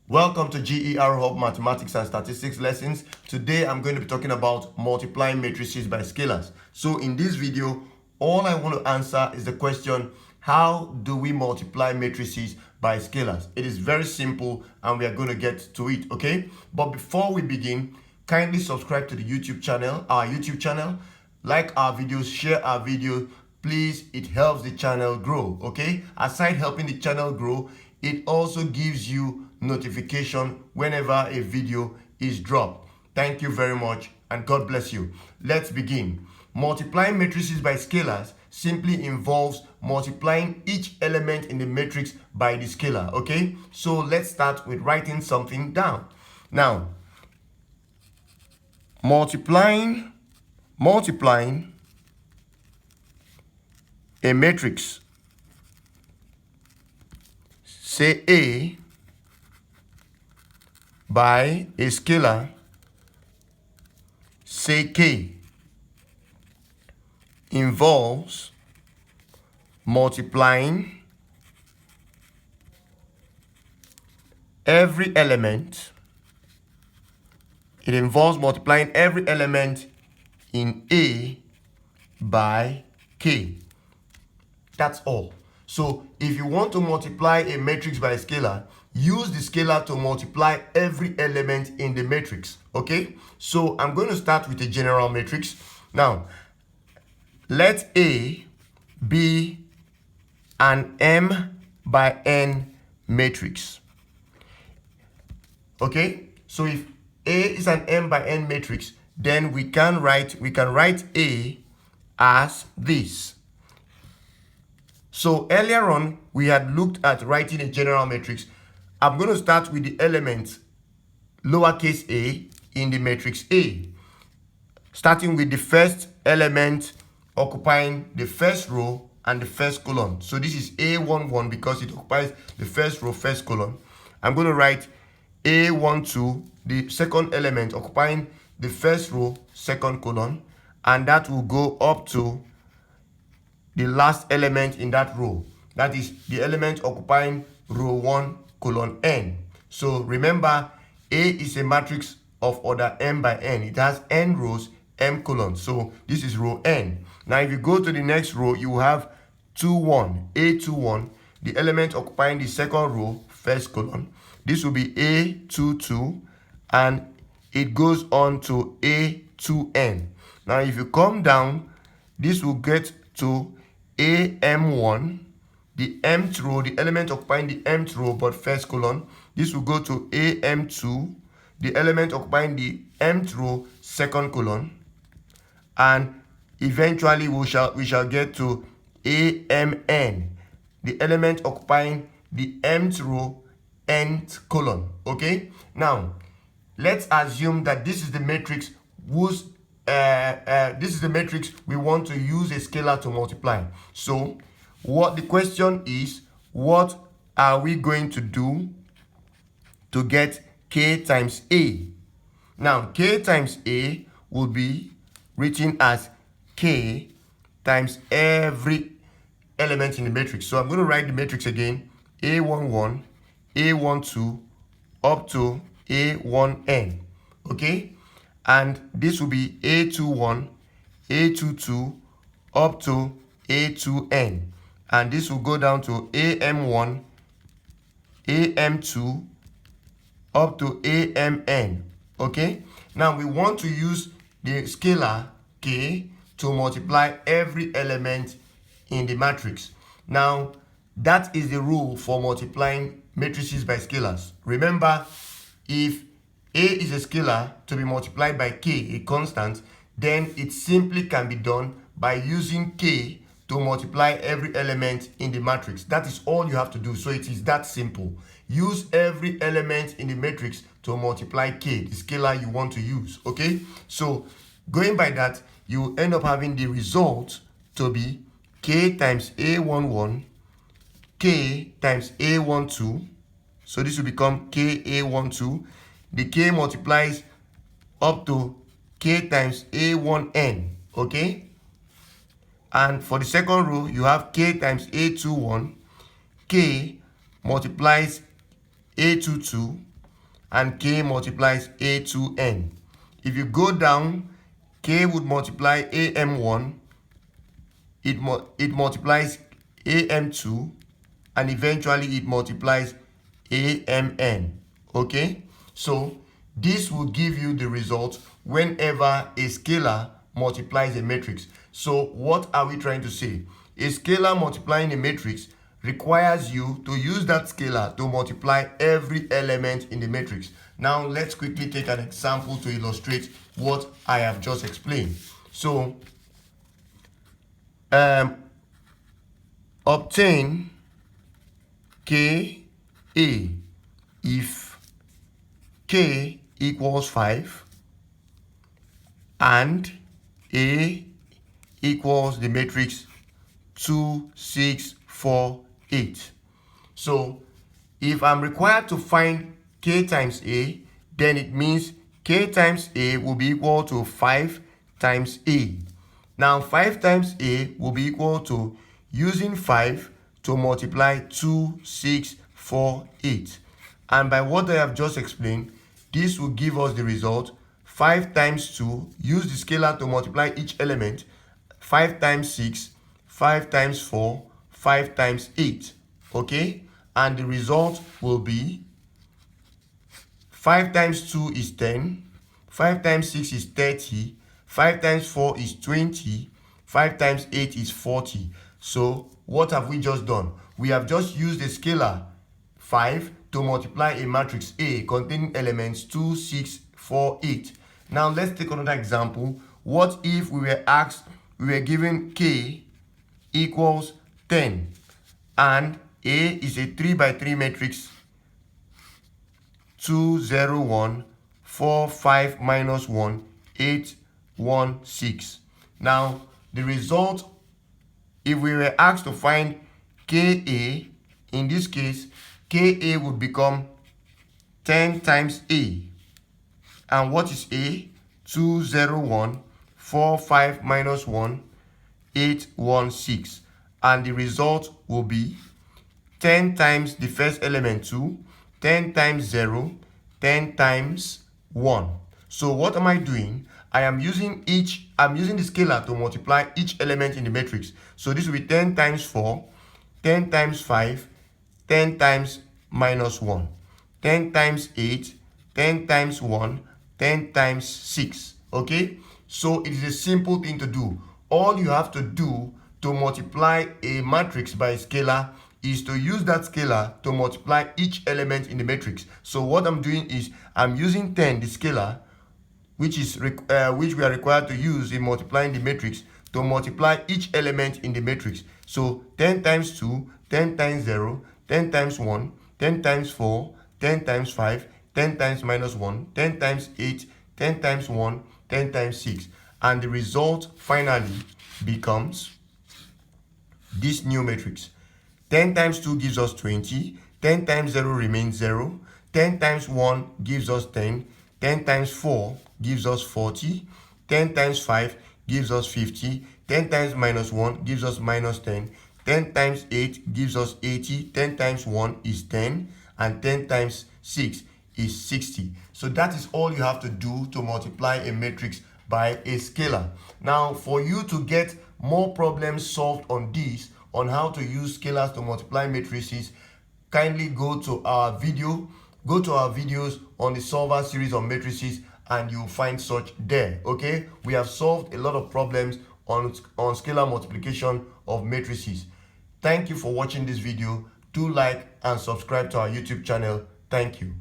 Welcome to GER Hub Mathematics and Statistics lessons. Today I'm going to be talking about multiplying matrices by scalars. So in this video, all I want to answer is the question, how do we multiply matrices by scalars? It is very simple and we are going to get to it, okay? But before we begin, kindly subscribe to the YouTube channel, like our videos, share our videos. Please, it helps the channel grow, okay? Aside helping the channel grow, it also gives you notification whenever a video is dropped. Thank you very much and God bless you. Let's begin. Multiplying matrices by scalars simply involves multiplying each element in the matrix by the scalar, okay? So let's start with writing something down. Now, multiplying a matrix, say A, by a scalar, say K, involves multiplying every element. It involves multiplying every element in A by K. That's all. So if you want to multiply a matrix by a scalar, use the scalar to multiply every element in the matrix, okay? So I'm going to start with a general matrix. Now, let A be an M by N matrix, okay? So if A is an M by N matrix, then we can write A as this. So earlier on, we had looked at writing a general matrix. I'm going to start with the element lowercase a in the matrix A, starting with the first element occupying the first row and the first column. So this is A11 because it occupies the first row, first column. I'm going to write A12, the second element occupying the first row, second column, and that will go up to the last element in that row. That is the element occupying row 1 colon n. So remember, A is a matrix of order m by n. It has n rows, m columns. So this is row n. Now if you go to the next row, you have 2, 1, A21, the element occupying the second row, first column. This will be A22, and it goes on to A2n. Now if you come down, this will get to AM1, the mth row, the element occupying the mth row but first column. This will go to AM2, the element occupying the mth row, second column, and eventually we shall get to AMN, the element occupying the mth row, nth column. Okay, now let's assume that this is the matrix whose this is the matrix we want to use a scalar to multiply. So what the question is, what are we going to do to get K times A? Now K times A will be written as K times every element in the matrix. So I'm going to write the matrix again, A11, A12 up to A1n, okay? And this will be A21, A22 up to A2n. And this will go down to AM1, AM2 up to AMN. Okay? Now we want to use the scalar K to multiply every element in the matrix. Now that is the rule for multiplying matrices by scalars. Remember, if A is a scalar to be multiplied by K, a constant, then it simply can be done by using K to multiply every element in the matrix. That is all you have to do. So it is that simple. Use every element in the matrix to multiply K, the scalar you want to use, okay? So going by that, you end up having the result to be K times A11, K times A12. So this will become KA12. The K multiplies up to K times A1n, okay? And for the second row, you have K times A21. K multiplies A22 and k multiplies a2n. If you go down, k would multiply am1, it multiplies am2, and eventually it multiplies amn. Okay, so this will give you the result whenever a scalar multiplies a matrix. So what are we trying to say? A scalar multiplying a matrix requires you to use that scalar to multiply every element in the matrix. Now let's quickly take an example to illustrate what I have just explained. So obtain Ka if K equals 5 and A equals the matrix 2, 6, 4, 8. So if I'm required to find K times A, then it means K times A will be equal to 5 times A. Now 5 times A will be equal to using 5 to multiply 2, 6, 4, 8. And by what I have just explained, this will give us the result 5 times 2, use the scalar to multiply each element, 5 times 6, 5 times 4, 5 times 8. Okay? And the result will be 5 times 2 is 10, 5 times 6 is 30, 5 times 4 is 20, 5 times 8 is 40. So what have we just done? We have just used the scalar 5 to multiply a matrix A containing elements 2, 6, 4, 8. Now let's take another example. What if we were given K equals 10 and A is a 3 by 3 matrix 2, 0, 1, 4, 5, minus 1, 8, 1, 6. Now the result, if we were asked to find Ka, in this case, Ka would become 10 times A. And what is A? 2, 0, 1, 4, 5, minus 1, 8, 1, 6. And the result will be 10 times the first element 2, 10 times 0, 10 times 1. So what am I doing? I'm using the scalar to multiply each element in the matrix. So this will be 10 times 4, 10 times 5, 10 times minus 1, 10 times 8, 10 times 1, 10 times 6. Okay? So it is a simple thing to do. All you have to do to multiply a matrix by a scalar is to use that scalar to multiply each element in the matrix. So what I'm doing is I'm using 10, the scalar, which we are required to use in multiplying the matrix, to multiply each element in the matrix. So 10 times 2, 10 times 0, 10 times 1, 10 times 4, 10 times 5, 10 times minus 1, 10 times 8, 10 times 1, 10 times 6. And the result finally becomes this new matrix. 10 times 2 gives us 20, 10 times 0 remains 0, 10 times 1 gives us 10, 10 times 4 gives us 40, 10 times 5 gives us 50, 10 times minus 1 gives us minus 10, 10 times 8 gives us 80, 10 times 1 is 10, and 10 times 6 is 60. So that is all you have to do to multiply a matrix by a scalar. Now, for you to get more problems solved on this, on how to use scalars to multiply matrices, kindly go to our videos on the solver series of matrices, and you'll find such there. Okay, we have solved a lot of problems on scalar multiplication of matrices. Thank you for watching this video. Do like and subscribe to our YouTube channel. Thank you.